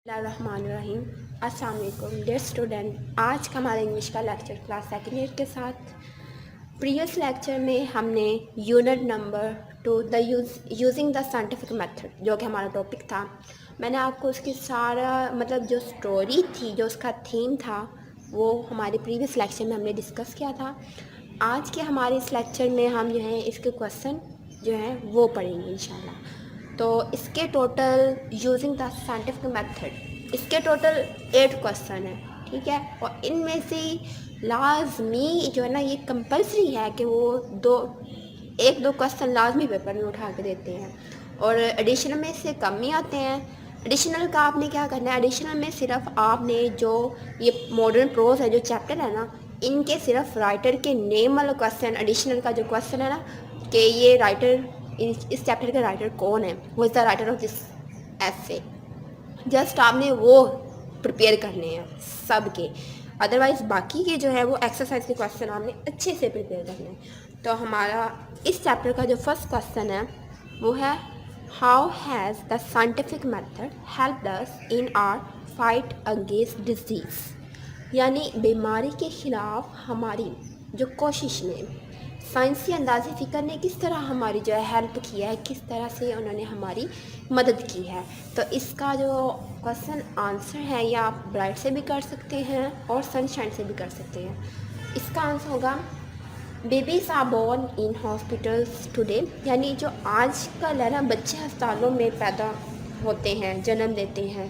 बिस्मिल्लाहिर्रहमानिर्रहीम। अस्सलाम वालेकुम डियर स्टूडेंट, आज का हमारा इंग्लिश का लेक्चर क्लास सेकेंड ईयर के साथ। प्रीवियस लेक्चर में हमने unit number 2 the using the scientific method जो कि हमारा टॉपिक था, मैंने आपको उसकी सारा जो स्टोरी थी, जो उसका थीम था, वो हमारे प्रीवियस लेक्चर में हमने डिस्कस किया था। आज के हमारे इस लेक्चर में हम जो है इसके क्वेश्चन जो हैं वो पढ़ेंगे इंशाल्लाह। तो इसके total using the scientific method इसके टोटल 8 क्वेश्चन है, ठीक है। और इनमें से लाजमी जो है ना, ये कंपलसरी है कि वो एक दो क्वेश्चन लाजमी पेपर में उठा के देते हैं, और एडिशनल में से कम ही आते हैं। एडिशनल का आपने क्या करना है, एडिशनल में सिर्फ आपने जो ये मॉडर्न प्रोज है, जो चैप्टर है ना, इनके सिर्फ राइटर के नेम वाला क्वेश्चन, एडिशनल का जो क्वेश्चन है ना कि ये राइटर, इस चैप्टर का राइटर कौन है, वो is the writer of this essay, just आपने वो प्रिपेयर करने हैं सब के। अदरवाइज़ बाकी के जो है वो एक्सरसाइज के क्वेश्चन आपने अच्छे से प्रिपेयर करने हैं। तो हमारा इस चैप्टर का जो फर्स्ट क्वेश्चन है वो है, how has the scientific method helped us in our fight against disease. यानी बीमारी के ख़िलाफ़ हमारी जो कोशिश में साइंसी अंदाज़े फ़िक्र ने किस तरह हमारी जो है हेल्प किया है, किस तरह से उन्होंने हमारी मदद की है। तो इसका जो क्वेश्चन आंसर है, ये आप ब्राइट से भी कर सकते हैं और सनशाइन से भी कर सकते हैं। इसका आंसर होगा, babies are born in hospitals today. यानी जो आज कल है ना, बच्चे अस्पतालों में पैदा होते हैं, जन्म लेते हैं।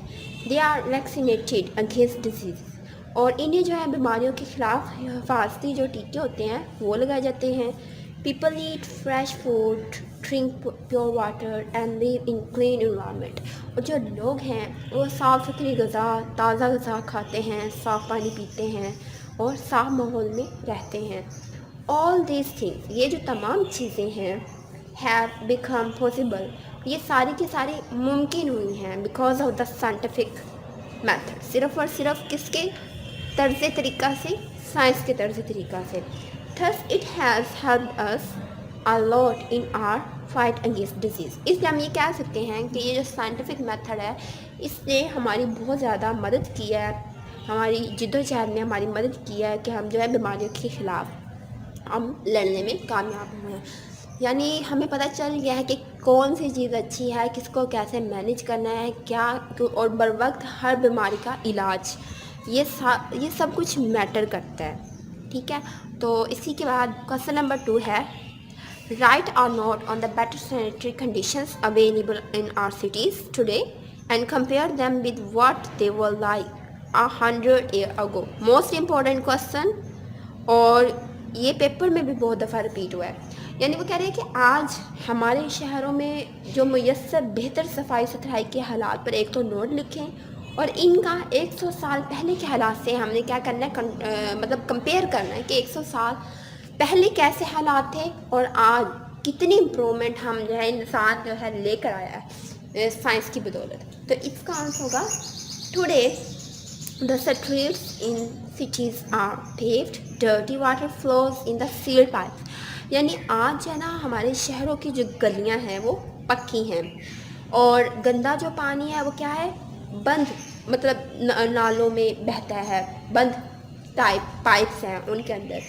They are vaccinated against disease, और इन्हें जो है बीमारियों के ख़िलाफ़ हिफाजती जो टीके होते हैं वो लगाए जाते हैं। People eat fresh food, drink pure water and live in clean environment. और जो लोग हैं वो साफ़ सुथरी ग़ज़ा, ताज़ा ग़ज़ा खाते हैं, साफ़ पानी पीते हैं और साफ़ माहौल में रहते हैं। ऑल दीज थिंग्स, ये जो तमाम चीज़ें हैं, हैव बिकम पॉसिबल, ये सारी की सारी मुमकिन हुई हैं because of the scientific method. सिर्फ़ और सिर्फ किसके तर्ज़ तरीक़ा से, साइंस के तर्ज़ तरीक़ा से। Thus it has helped us a lot in our fight against disease. इसलिए हम ये कह सकते हैं कि ये जो साइंटिफिक मेथड है, इसने हमारी बहुत ज़्यादा मदद की है, हमारी जिद्दोजहद में हमारी मदद की है कि हम जो है बीमारियों के ख़िलाफ़ हम लड़ने में कामयाब हुए हैं। यानी हमें पता चल गया है कि कौन सी चीज़ अच्छी है, किसको कैसे मैनेज करना है, क्या, और बर वक्त हर बीमारी का इलाज, ये सब कुछ मैटर करता है, ठीक है। तो इसी के बाद क्वेश्चन नंबर 2 है, write a note on the better sanitary conditions available in our cities today and compare them with what they were like 100 year ago. Most important question, और ये पेपर में भी बहुत दफ़ा रिपीट हुआ है। यानी वो कह रहे हैं कि आज हमारे शहरों में जो मुयस्सर बेहतर सफाई सुथराई के हालात पर एक तो नोट लिखें, और इनका 100 साल पहले के हालात से हमने क्या करना है, कंपेयर करना है कि 100 साल पहले कैसे हालात थे और आज कितनी इम्प्रूवमेंट हम जो है इंसान जो है लेकर आया है साइंस की बदौलत। तो इसका आंसर होगा, today the streets in cities are paved, dirty water flows in the sealed pipes। यानी आज है ना, हमारे शहरों की जो गलियां हैं वो पक्की हैं, और गंदा जो पानी है वो क्या है, बंद, नालों में बहता है, बंद पाइप्स हैं उनके अंदर।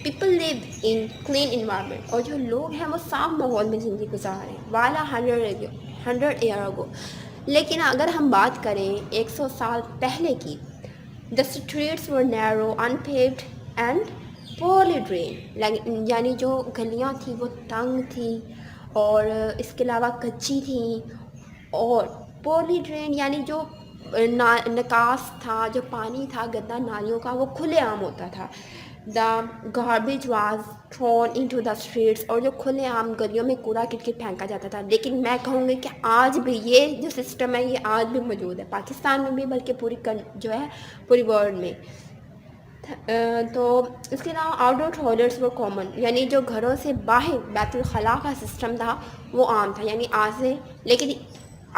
People live in clean environment, और जो लोग हैं वो साफ माहौल में ज़िंदगी गुजार रहे हैं, वाला 100 ईयर अगो। लेकिन अगर हम बात करें 100 साल पहले की, The streets were narrow, unpaved and poorly drained। यानी जो गलियां थी वो तंग थी, और इसके अलावा कच्ची थी, और poorly drained यानी जो निकास था, जो पानी था गंदा नालियों का, वो खुले आम होता था। The garbage was thrown into the streets, और जो खुले आम गलियों में कूड़ा किटकिट फेंका जाता था। लेकिन मैं कहूँगी कि आज भी ये जो सिस्टम है ये आज भी मौजूद है, पाकिस्तान में भी, बल्कि जो है पूरी वर्ल्ड में। तो इसके अलावा आउटडोर टॉयलेट्स वो कॉमन, यानी जो घरों से बाहर बैतुल खला का सिस्टम था वो आम था, यानी आज से। लेकिन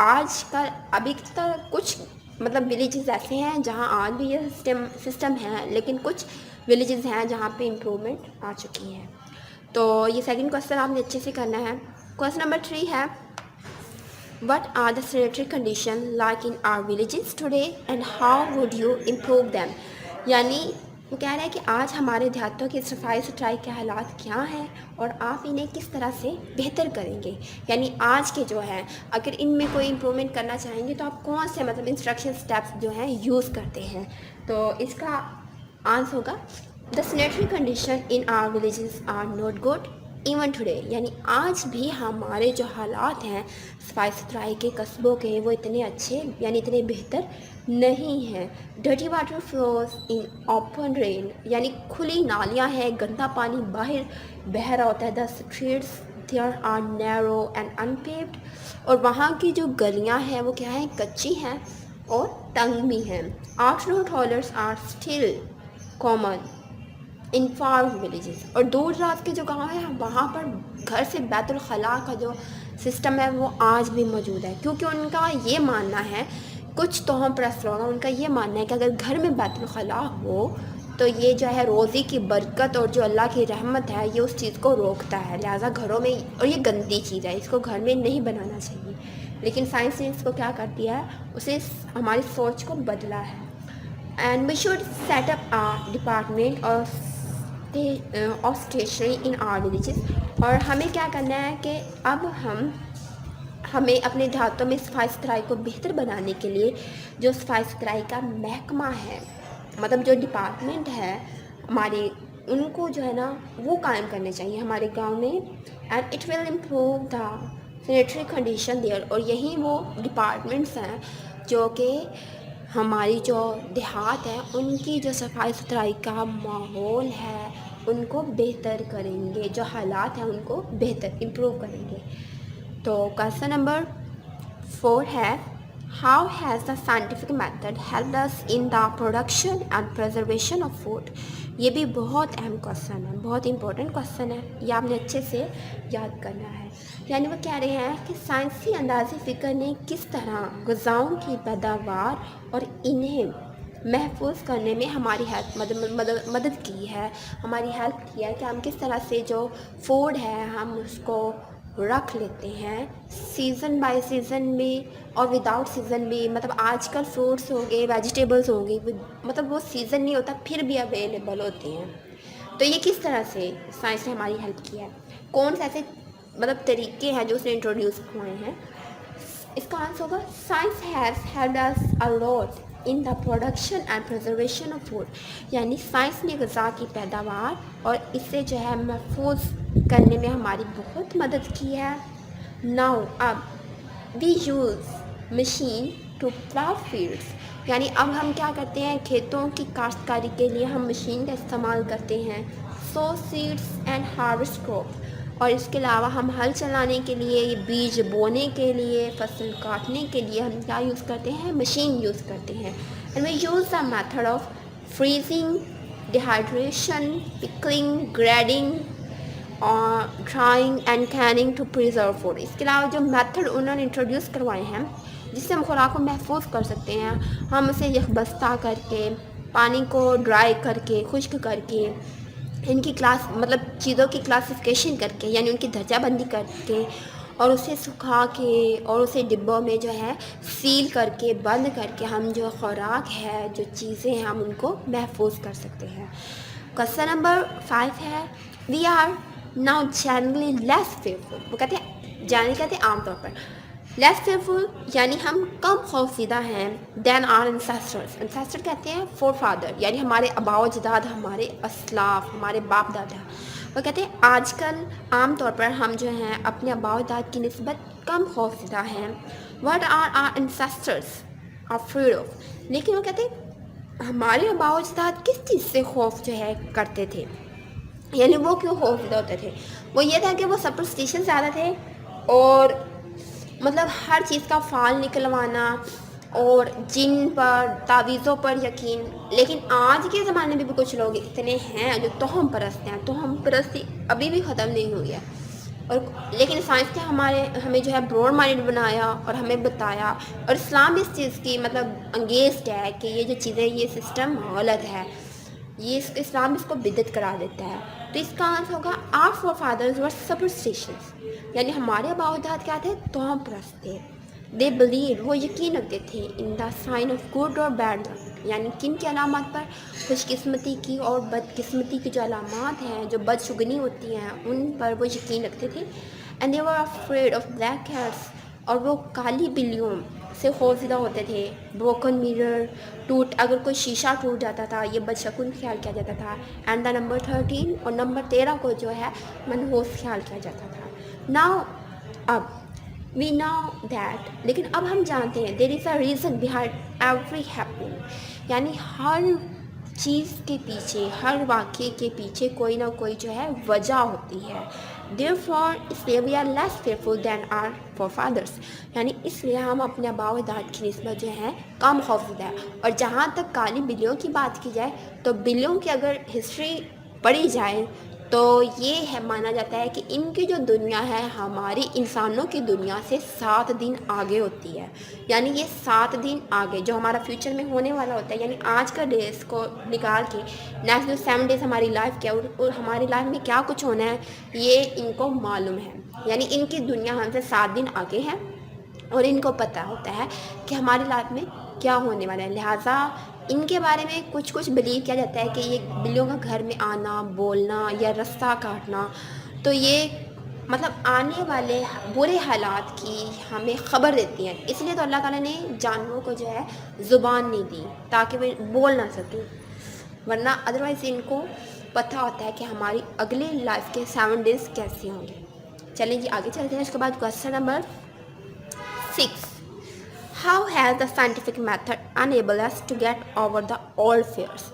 आज का अभी तक कुछ विलेजेस ऐसे हैं जहां आज भी ये सिस्टम है, लेकिन कुछ विलेजेस हैं जहां पे इम्प्रूवमेंट आ चुकी है। तो ये सेकंड क्वेश्चन आपने अच्छे से करना है। क्वेश्चन नंबर 3 है, What are the sanitary conditions like in our villages today and how would you improve them? यानी वो कह रहा है कि आज हमारे देहातों की सफाई सुथराई के हालात क्या हैं और आप इन्हें किस तरह से बेहतर करेंगे। यानी आज के जो हैं अगर इनमें कोई इम्प्रूवमेंट करना चाहेंगे तो आप कौन से मतलब इंस्ट्रक्शन स्टेप्स जो हैं यूज़ करते हैं। तो इसका आंसर होगा the sanitary condition in our villages are not good even today. यानी आज भी हमारे जो हालात हैं सफाई सुथराई के कस्बों के वो इतने अच्छे यानी इतने बेहतर नहीं हैं। Dirty water flows in open drain यानी खुली नालियाँ हैं, गंदा पानी बाहर बह रहा होता है। The streets there are narrow and unpaved और वहाँ की जो गलियाँ हैं वो क्या है, कच्ची हैं और तंग भी हैं। Outdoor toilets are still common in far villages और दूर दराज के जो गाँव हैं वहाँ पर घर से बैतुल खला का जो सिस्टम है वो आज भी मौजूद है, क्योंकि उनका ये मानना है, कुछ तो हम परस्त लोग, उनका ये मानना है कि अगर घर में बैतुल खला हो तो ये जो है रोज़ी की बरकत और जो अल्लाह की रहमत है ये उस चीज़ को रोकता है। लिहाजा घरों में, और ये गंदी चीज़ है, इसको घर में नहीं बनाना चाहिए। लेकिन साइंस ने इसको क्या कर दिया है, उसे हमारी सोच को बदला है। And we should set up a department और स्टेशनरी इन आवर विलेजेस और हमें क्या करना है कि अब हमें अपने देहातों में सफाई सुथराई को बेहतर बनाने के लिए जो सफाई सुथराई का महकमा है, मतलब जो डिपार्टमेंट है हमारे, उनको जो है ना वो कायम करने चाहिए हमारे गांव में। And it will improve the sanitary condition there और यही वो डिपार्टमेंट्स हैं जो कि हमारी जो देहात है उनकी जो सफाई सुथराई का माहौल है उनको बेहतर करेंगे, जो हालात हैं उनको बेहतर इम्प्रूव करेंगे। तो क्वेश्चन नंबर 4 है how has the scientific method helped us in the production and preservation of food. ये भी बहुत अहम क्वेश्चन है, बहुत इंपॉर्टेंट क्वेश्चन है, ये आपने अच्छे से याद करना है। यानी वो कह रहे हैं कि साइंसी अंदाज़े फ़िक्र ने किस तरह ग़िज़ाओं की पैदावार और इन्हें महफूज करने में हमारी हेल्प मदद की है, हमारी हेल्प किया है कि हम किस तरह से जो फूड है हम उसको रख लेते हैं सीज़न बाय सीज़न भी और विदाउट सीज़न भी। मतलब आजकल फ्रूट्स हो गए, वेजिटेबल्स हो गई, मतलब वो सीज़न नहीं होता फिर भी अवेलेबल होते हैं। तो ये किस तरह से साइंस ने हमारी हेल्प किया है, कौन से ऐसे मतलब तरीके हैं जो उसने इंट्रोड्यूस हुए हैं। इसका आंसर होगा science has helped us a lot in the production and preservation of food. यानी साइंस ने ग़िज़ा की पैदावार और इसे जो है महफूज करने में हमारी बहुत मदद की है। नाउ अब we use machine to plough fields. यानी अब हम क्या करते हैं, खेतों की काश्तकारी के लिए हम मशीन का इस्तेमाल करते हैं। सो सीड्स एंड हार्वेस्ट क्रॉप और इसके अलावा हम हल चलाने के लिए, बीज बोने के लिए, फसल काटने के लिए हम क्या यूज़ करते हैं, मशीन यूज़ करते हैं। And we use the method of freezing, dehydration, pickling, grading और drying and canning to preserve food. इसके अलावा जो मेथड उन्होंने इंट्रोड्यूस करवाए हैं जिससे हम खुराक को महफूज कर सकते हैं, हम उसे यखबस्ता करके, पानी को ड्राई करके, खुश्क करके, इनकी क्लास मतलब चीज़ों की क्लासिफिकेशन करके यानी उनकी दर्जाबंदी करके और उसे सुखा के और उसे डिब्बों में जो है सील करके बंद करके हम जो खुराक है, जो चीज़ें हैं, हम उनको महफूज कर सकते हैं। क्वेश्चन नंबर 5 है we are now generally less fearful. वो कहते हैं जनरली कहते हैं आमतौर पर, लेस फेयरफुल यानी हम कम खौफज़दा हैं देन आर एंसेस्टर्स। एंसेस्टर कहते हैं फोर फादर यानी हमारे आबाओ अजदाद, हमारे असलाफ, हमारे बाप दादा। वो कहते हैं आजकल आम तौर पर हम जो हैं अपने आबाओ अजदाद की निस्बत कम खौफज़दा हैं। What are our ancestors afraid of. लेकिन वो कहते हैं हमारे आबाओ अजदाद किस चीज़ से खौफ जो है करते थे, यानी वो क्यों खौफज़दा होते थे। वो ये था कि वो सुपरस्टिशन ज़्यादा थे और मतलब हर चीज़ का फाल निकलवाना और जिन पर, तावीज़ों पर यकीन। लेकिन आज के ज़माने में भी कुछ लोग इतने हैं जो तोहम परस्त हैं। तोहम परस्ती अभी भी ख़त्म नहीं हुई है और लेकिन साइंस ने हमें जो है ब्रॉड माइंडेड बनाया और हमें बताया, और इस्लाम इस चीज़ की मतलब अंगेज़ड है कि ये जो चीज़ें, ये सिस्टम गलत है, ये इस्लाम इसको बिदत करार देता है। तो इसका आंसर होगा our forefathers were superstitions. यानी हमारे आबाओ अजदाद क्या थे, तोहम परस्त थे। दे बिलीव, वो यकीन रखते थे, in the sign of good और बैड लक, यानी किन की अलामत पर, खुशकिस्मती की और बदकिस्मती की जो अलामात हैं, जो बदशुगनी होती हैं, उन पर वो यकीन रखते थे। And they were afraid of black cats, और वो काली बिल्लियों से खौफजदा होते थे। ब्रोकन मिरर, अगर कोई शीशा टूट जाता था, ये बदशगुन ख्याल किया जाता था। एंड द नंबर 13 और नंबर 13 को जो है मनहूस ख्याल किया जाता था। नाउ अब वी नाउ दैट, लेकिन अब हम जानते हैं, there is a reason behind every happening, यानी हर चीज़ के पीछे, हर वाक़ये के पीछे कोई ना कोई जो है वजह होती है। देयरफॉर, इसलिए we are less fearful than our forefathers, यानी इसलिए हम अपने आबा व अजदाद की निस्बत जो है कम खौफज़दा है। और जहाँ तक काली बिल्लियों की बात की जाए, तो बिल्लियों की अगर हिस्ट्री पढ़ी जाए तो ये है माना जाता है कि इनकी जो दुनिया है हमारी इंसानों की दुनिया से 7 दिन आगे होती है। यानी ये 7 दिन आगे जो हमारा फ्यूचर में होने वाला होता है, यानी आज का डेज को निकाल के नेक्स्ट जो 7 डेज़ हमारी लाइफ क्या और हमारी लाइफ में क्या कुछ होना है, ये इनको मालूम है। यानी इनकी दुनिया हमसे 7 दिन आगे है और इनको पता होता है कि हमारी लाइफ में क्या होने वाला है। लिहाजा इनके बारे में कुछ बिलीव किया जाता है कि ये बिल्लियों का घर में आना, बोलना या रास्ता काटना, तो ये मतलब आने वाले बुरे हालात की हमें ख़बर देती हैं। इसलिए तो अल्लाह ताला ने जानवरों को जो है ज़ुबान नहीं दी ताकि वे बोल ना सकें, वरना अदरवाइज़ इनको पता होता है कि हमारी अगली लाइफ के 7 डेज़ कैसे होंगे। चलें जी आगे चलते हैं। इसके बाद question number 6, How has the scientific method enabled us to get over the old fears?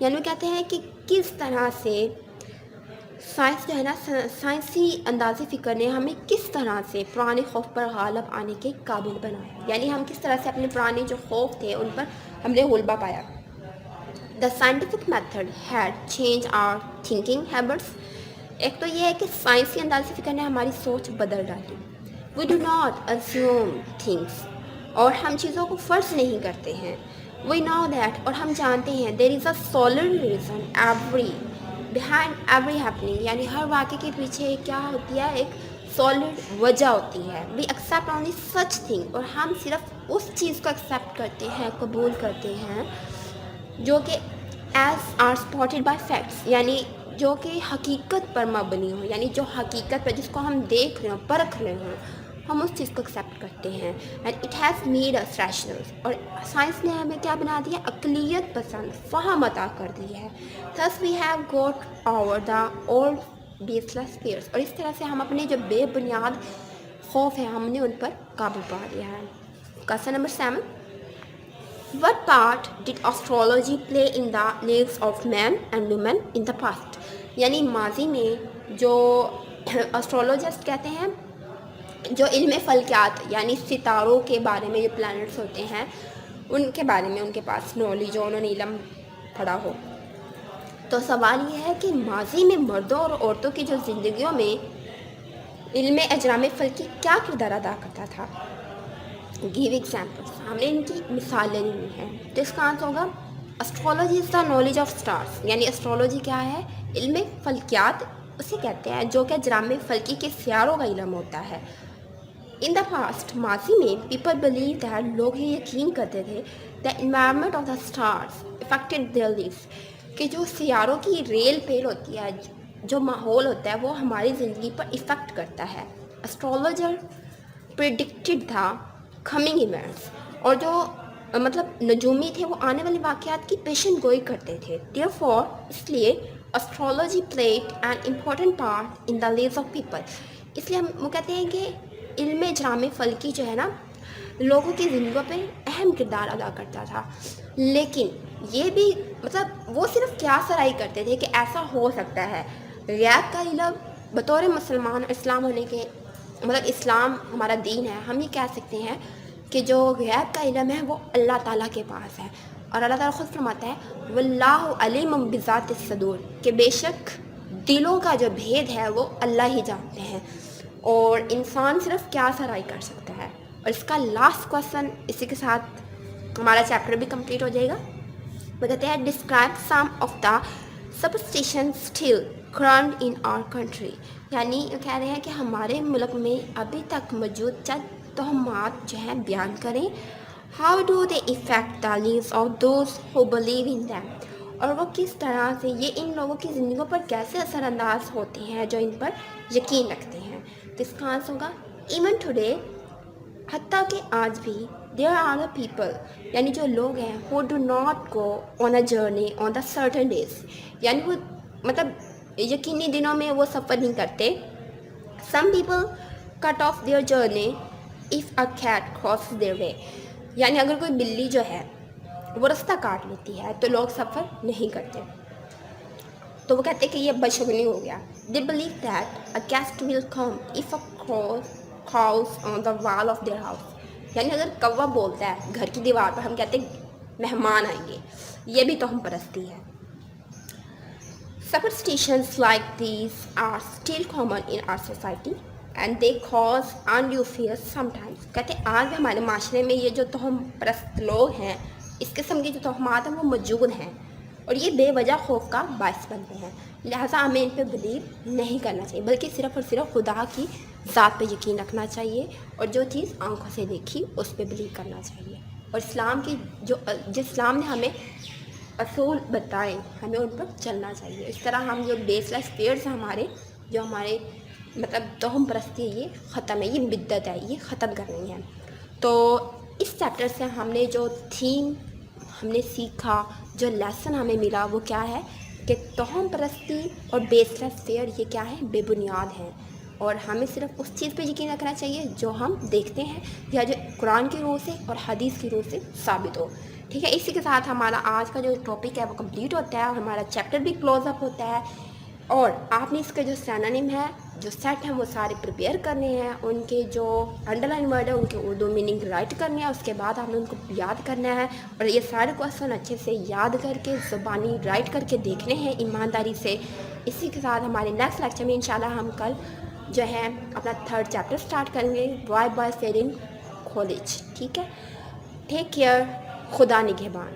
यानी वो कहते हैं कि किस तरह से साइंस जो है ना, साइंसी अंदाज़े फ़िक्र ने हमें किस तरह से पुराने खौफ पर गालिब आने के काबिल बनाया, यानी हम किस तरह से अपने पुराने जो खौफ थे उन पर हमने गलबा पाया। The scientific method had change our thinking habits, एक तो ये है कि साइंसी अंदाज़े फ़िक्र ने हमारी सोच बदल डाली। We do not assume things, और हम चीज़ों को फ़र्ज नहीं करते हैं। वी नो दैट, और हम जानते हैं, there is a solid reason every behind every happening, यानी हर वाक़े के पीछे क्या होती है, एक सॉलिड वजह होती है। We accept only such thing, और हम सिर्फ उस चीज़ को एक्सेप्ट करते हैं, कबूल करते हैं जो कि as are supported by facts, यानी जो कि हकीकत पर मबनी हो, यानी जो हकीकत पर जिसको हम देख रहे हो, परख रहे हो, हम उस चीज़ को एक्सेप्ट करते हैं। And it has made us rational, और साइंस ने हमें क्या बना दिया, अक़लियत पसंद, फ़हम अता कर दी है। Thus we have got over the old baseless fears, और इस तरह से हम अपने जो बेबुनियाद खौफ है हमने उन पर काबू पा लिया है। Question number 7, What part did astrology play in the lives of men and women in the past? यानी माजी में जो एस्ट्रोलॉजिस्ट कहते हैं, जो इल्म फ़ल्कियात यानी सितारों के बारे में, जो प्लैनेट्स होते हैं उनके बारे में उनके पास नॉलेज हो, उन्होंने इल्म पढ़ा हो, तो सवाल ये है कि माजी में मर्दों और औरतों की जो ज़िंदगियों में इल्म अजराम फ़ल्की क्या किरदार अदा करता था। गिव एग्जाम्पल्स, हमने इनकी मिसालें ली हैं। तो इसका आंसर होगा astrology is the knowledge of stars, यानी एस्ट्रोलॉजी क्या है, इल्म फ़ल्कियात उसे कहते हैं जो कि अजराम फ़ल्की के सियारों का इल्म होता है। इन द पास्ट, माजी में, पीपल बिलीव दैट, लोग ये यकीन करते थे, the environment of the stars affected their lives, कि जो सियारों की रेल पेल होती है, जो माहौल होता है वो हमारी ज़िंदगी पर इफ़ेक्ट करता है। एस्ट्रोलॉजर प्रिडिक्टेड था कमिंग इवेंट्स, और जो मतलब नजूमी थे वो आने वाले वाक़यात की पेशन गोई करते थे। देयरफॉर, इसलिए astrology played an important part in the leaves of people, इसलिए हम वो कहते हैं कि इल्म इजराम फ़ल्की जो है ना, लोगों की ज़िंदगियों पे अहम किरदार अदा करता था। लेकिन ये भी मतलब वो सिर्फ क्या सराई करते थे कि ऐसा हो सकता है। गैब का इल्म बतौर मुसलमान, इस्लाम होने के मतलब इस्लाम हमारा दीन है, हम ये कह सकते हैं कि जो गैब का इल्म है वो अल्लाह ताला के पास है। और अल्लाह ताला खुद फरमाता है वल्लाहु अलीमुम बिज़ातिस सदूर, कि बेशक दिलों का जो भेद है वो अल्लाह ही जानते हैं, और इंसान सिर्फ क्या सराई कर सकता है। और इसका लास्ट क्वेश्चन, इसी के साथ हमारा चैप्टर भी कंप्लीट हो जाएगा। वो कहते हैं describe some of the superstition still current in our country, यानी कह रहे हैं कि हमारे मुल्क में अभी तक मौजूद चंद तोहमात जो हैं बयान करें। How do they effect the leaves of those who believe in them, और वो किस तरह से ये इन लोगों की ज़िंदगियों पर कैसे असरअंदाज होते हैं जो इन पर यकीन रखते हैं। तो इसका आंसर होगा इवन टुडे, हत्ता कि आज भी देयर आर द पीपल, यानी जो लोग हैं who do not go on a journey on the certain days, यानी वो मतलब यकीनी दिनों में वो सफ़र नहीं करते। Some people cut off their journey if a cat cross their way, यानी अगर कोई बिल्ली जो है वो रास्ता काट लेती है तो लोग सफ़र नहीं करते, तो वो कहते हैं कि ये बशगुनी हो गया। They believe that a guest will come if a crows on the wall of their house, यानी अगर कौवा बोलता है घर की दीवार पर, हम कहते हैं मेहमान आएंगे, ये भी तो हम परस्ती है। Superstitions like these are still common in our society and they cause undue fear sometimes। कहते हैं आज भी हमारे माशरे में ये जो तोहम परस्त लोग हैं, इस किस्म की जो तोहमात हैं वो मौजूद हैं और ये बेवजह खौफ का बायस बनते हैं। लिहाजा हमें इन पर बिलीव नहीं करना चाहिए, बल्कि सिर्फ़ और सिर्फ खुदा की ज़ात पे यकीन रखना चाहिए और जो चीज़ आंखों से देखी उस पर बिलीव करना चाहिए। और इस्लाम की जो इस्लाम ने हमें असूल बताएं, हमें उन पर चलना चाहिए। इस तरह हम जो बेसलेस फेयर्स हैं हमारे, जो हमारे मतलब तोहम परस्ती है, ये ख़त्म है, ये बिद्दत है, ये ख़त्म करनी है। तो इस चैप्टर से हमने जो थीम हमने सीखा, जो लेसन हमें मिला वो क्या है कि तोहम परस्ती और बेसलेस फेयर ये क्या है, बेबुनियाद हैं और हमें सिर्फ उस चीज़ पे यकीन रखना चाहिए जो हम देखते हैं या जो कुरान की रूह से और हदीस की रूह से साबित हो। ठीक है, इसी के साथ हमारा आज का जो टॉपिक है वो कंप्लीट होता है और हमारा चैप्टर भी क्लोज अप होता है। और आपने इसके जो सिनोनिम है, जो सेट हैं वो सारे प्रिपेयर करने हैं, उनके जो अंडरलाइन वर्ड है उनके उर्दू मीनिंग राइट करने हैं, उसके बाद आपने उनको याद करना है और ये सारे क्वेश्चन अच्छे से याद करके ज़ुबानी राइट करके देखने हैं ईमानदारी से। इसी के साथ हमारे नेक्स्ट लेक्चर में इंशाल्लाह हम कल जो है अपना 3rd चैप्टर स्टार्ट करेंगे, why boys fail in college. ठीक है, टेक केयर, खुदा निगहबान।